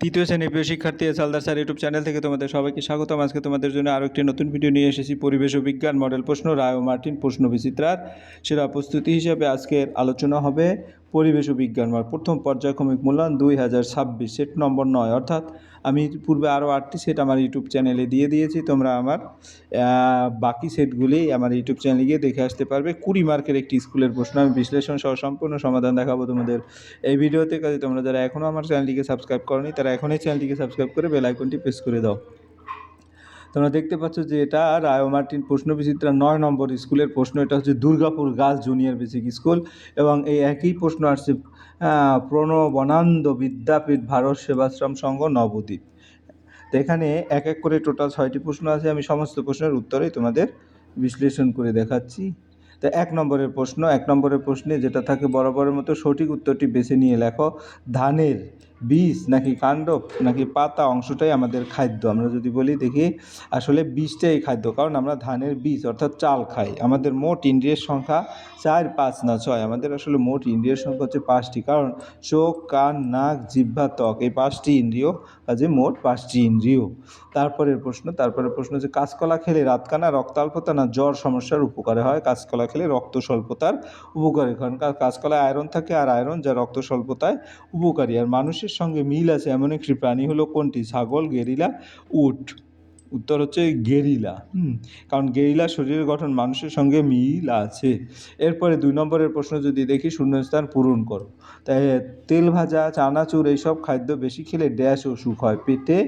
তৃতীয় শ্রেণীর প্রিয় শিক্ষার্থী হালদার স্যার ইউটিউব চ্যানেল থেকে তোমাদের সবাইকে স্বাগতম। আজকে তোমাদের জন্য আরও একটি নতুন ভিডিও নিয়ে এসেছি। পরিবেশ ও বিজ্ঞান মডেল প্রশ্ন, রায় ও মার্টিন প্রশ্ন বিচিত্রার সেরা প্রস্তুতি হিসেবে আজকের আলোচনা হবে পরিবেশ ও বিজ্ঞান প্রথম পর্যায়ক্রমিক মূল্যায়ন 2026 সেট নম্বর 9। অর্থাৎ আমি পূর্বে আরও 8টি সেট আমার ইউটিউব চ্যানেলে দিয়ে দিয়েছি। তোমরা আমার বাকি সেটগুলি আমার ইউটিউব চ্যানেলে গিয়ে দেখে আসতে পারবে। 20 মার্কের একটি স্কুলের প্রশ্ন আমি বিশ্লেষণ সহ সম্পূর্ণ সমাধান দেখাবো তোমাদের এই ভিডিওতে। কাজে তোমরা যারা এখনও আমার চ্যানেলটিকে সাবস্ক্রাইব করনি তারা এখনই চ্যানেলটিকে সাবস্ক্রাইব করে বেল আইকনটি প্রেস করে দাও। তোমরা দেখতে পাচ্ছ যে এটা রায় ও মার্টিন প্রশ্ন বিচিত্রা 9 নম্বর স্কুলের প্রশ্ন। এটা হচ্ছে Durgapur girls junior basic school এবং এই একই প্রশ্ন আসছে প্রণবানন্দ বিদ্যাপীঠ ভারত সেবাশ্রম সংঘ নবদ্বীপ। তো এখানে এক এক করে টোটাল 6টি প্রশ্ন আছে। আমি সমস্ত প্রশ্নের উত্তরেই তোমাদের বিশ্লেষণ করে দেখাচ্ছি। তো এক নম্বরের প্রশ্নে যেটা থাকে বরাবরের মতো সঠিক উত্তরটি বেছে নিয়ে লেখো। ধানের বীজ নাকি কাণ্ড নাকি পাতা অংশটাই আমাদের খাদ্য? আমরা যদি বলি দেখি আসলে বীজটাই খাদ্য, কারণ আমরা ধানের বীজ অর্থাৎ চাল খাই। আমাদের মোট ইন্দ্রিয়ের সংখ্যা 4, 5 না 6। আমাদের আসলে মোট ইন্দ্রিয়ের সংখ্যা হচ্ছে 5টি, কারণ চোখ, কান, নাক, জিহ্বা, ত্বক এই 5টি ইন্দ্রিয়, কাজে মোট 5টি ইন্দ্রিয়। তারপরের প্রশ্ন যে কাঁচকলা খেলে রাতকানা, রক্তাল্পতা না জ্বর সমস্যার উপকারে হয়? কাঁচকলা খেলে রক্ত স্বল্পতার উপকারী, কারণ কাঁচকলায় আয়রন থাকে, আর আয়রন যা রক্ত স্বল্পতায় উপকারী। আর মানুষের সঙ্গে মিল আছে এমন একটি প্রাণী হলো কোনটি? ছাগল, গেরিলা, উট। উত্তর হচ্ছে গেরিলা। কারণ গেরিলা শরীরের গঠন মানুষের সঙ্গে মিল আছে। এরপরে 2 নম্বরের প্রশ্ন যদি দেখি, শূন্যস্থান পূরণ করো। তাই তেল ভাজা, চানাচুর এইসব খাদ্য বেশি খেলে ড্যাশ অসুখ হয়? পেটে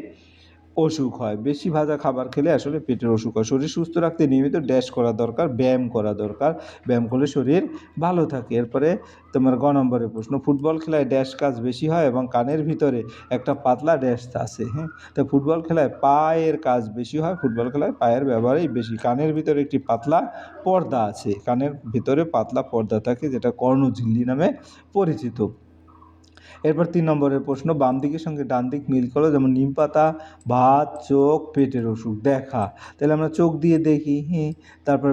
অসুখ হয়। বেশি ভাজা খাবার খেলে আসলে পেটের অসুখ হয়। শরীর সুস্থ রাখতে নিয়মিত ড্যাশ করা দরকার, ব্যায়াম করা দরকার। ব্যায়াম করলে শরীর ভালো থাকে। এরপরে তোমার গ নম্বরের প্রশ্ন, ফুটবল খেলায় ড্যাশ কাজ বেশি হয় এবং কানের ভিতরে একটা পাতলা ড্যাশ আছে। তো ফুটবল খেলায় পায়ের কাজ বেশি হয়, ফুটবল খেলায় পায়ের ব্যবহারই বেশি। কানের ভিতরে একটি পাতলা পর্দা আছে, কানের ভিতরে পাতলা পর্দা থাকে যেটা কর্ণঝিল্লি নামে পরিচিত। এরপর 3 নম্বরের প্রশ্ন, বাম দিকের সঙ্গে ডান দিক মিল করো। যেমন নিম পাতা, ভাত, চোখ, পেটের অসুখ দেখা। তাহলে আমরা চোখ দিয়ে দেখি। তারপর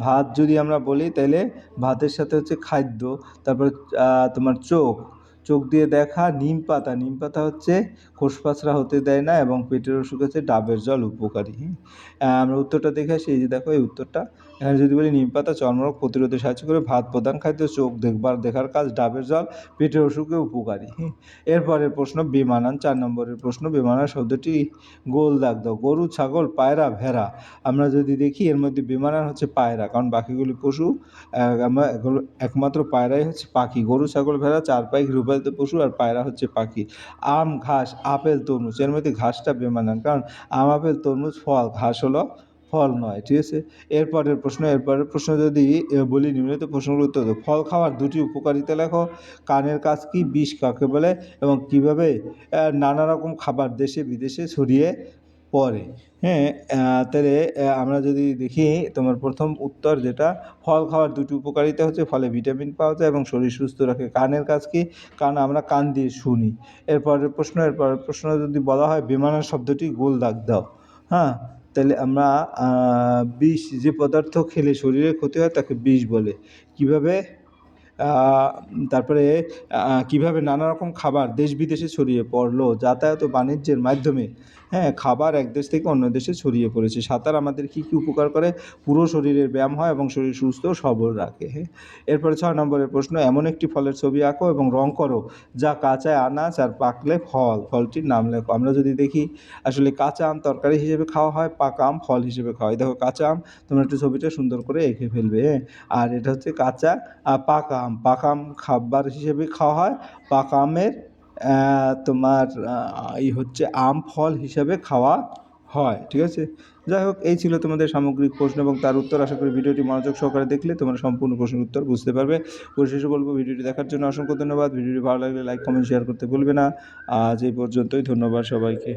ভাত যদি আমরা বলি তাহলে ভাতের সাথে হচ্ছে খাদ্য। তারপরে তোমার চোখ দিয়ে দেখা। নিম পাতা হচ্ছে খোসপাসরা হতে দেয় না এবং পেটের অসুখ হচ্ছে ডাবের জল উপকারী। আমরা উত্তরটা দেখে আসি। এই যে দেখো এই উত্তরটা। এখানে যদি বলি নিম পাতা চর্মরোগ প্রতিরোধে সাহায্য করে, ভাত প্রধান খাদ্য, চোখ দেখার কাজ, ডাবের জল পেটের অসুখে উপকারী। এরপরের প্রশ্ন বেমানান। 4 নম্বরের প্রশ্ন, বেমানান শব্দটি গোল দাগ দাও। গরু, ছাগল, পায়রা, ভেড়া। আমরা যদি দেখি এর মধ্যে বেমানান হচ্ছে পায়রা, কারণ বাকিগুলি পশু। আমরা একমাত্র পায়রাই হচ্ছে পাখি। গরু, ছাগল, ভেড়া 4 পায়ে গৃহপালিত পশু, আর পায়রা হচ্ছে পাখি। আম, ঘাস, আপেল, তরমুজ, এর মধ্যে ঘাসটা বেমানান, কারণ আম, আপেল, তরমুজ ফল, ঘাস হলো ফল নয়। ঠিক আছে। এরপরের প্রশ্ন যদি বলি নিম্নলিখিত প্রশ্নগুলোর উত্তর দাও। ফল খাওয়ার 2টি উপকারিতা লেখো। কানের কাজ কি? বিষ কাকে বলে? এবং কিভাবে নানা রকম খাবার দেশে বিদেশে ছড়িয়ে পড়ে? তাহলে আমরা যদি দেখি তোমার প্রথম উত্তর যেটা, ফল খাওয়ার 2টি উপকারিতা হচ্ছে ফলে ভিটামিন পাওয়া যায় এবং শরীর সুস্থ রাখে। কানের কাজ কি? কারণ আমরা কান দিয়ে শুনি। এরপরের প্রশ্ন যদি বলা হয় বেমানান শব্দটি গোল দাগ দাও। তাহলে আমরা বিষ, যে পদার্থ খেলে শরীরে ক্ষতি হয় তাকে বিষ বলে। তারপরে কিভাবে নানা রকম খাবার দেশ বিদেশে ছড়িয়ে পড়লো? যাতায়াত ও বাণিজ্যের মাধ্যমে খাবার এক দেশ থেকে অন্য দেশে ছড়িয়ে পড়েছে। সাঁতার আমাদের কী উপকার করে? পুরো শরীরের ব্যায়াম হয় এবং শরীর সুস্থ ও সবল রাখে। এরপরে 6 নম্বরের প্রশ্ন, এমন একটি ফলের ছবি আঁকো এবং রং করো যা কাঁচায় আনাজ আর পাকলে ফল। ফলটির নাম লেখো। আমরা যদি দেখি আসলে কাঁচা আম তরকারি হিসেবে খাওয়া হয়, পাকা আম ফল হিসেবে খাওয়া হয়। দেখো কাঁচা আম, তোমরা একটু ছবিটা সুন্দর করে এঁকে ফেলবে। আর এটা হচ্ছে পাকা আম খাবার হিসেবে খাওয়া হয়। পাকা আমের তোমার হচ্ছে আম ফল হিসেবে খাওয়া হয়। ঠিক আছে। যাই হোক, এই ছিল তোমাদের সামগ্রিক প্রশ্ন এবং তার উত্তর। আশা করি ভিডিওটি মনোযোগ সহকারে দেখলে তোমরা সম্পূর্ণ প্রশ্নের উত্তর বুঝতে পারবে। পরিশেষে বলবো, ভিডিওটি দেখার জন্য অসংখ্য ধন্যবাদ। ভিডিওটি ভালো লাগলে লাইক, কমেন্ট, শেয়ার করতে ভুলবে না। আজ এই পর্যন্তই। ধন্যবাদ সবাইকে।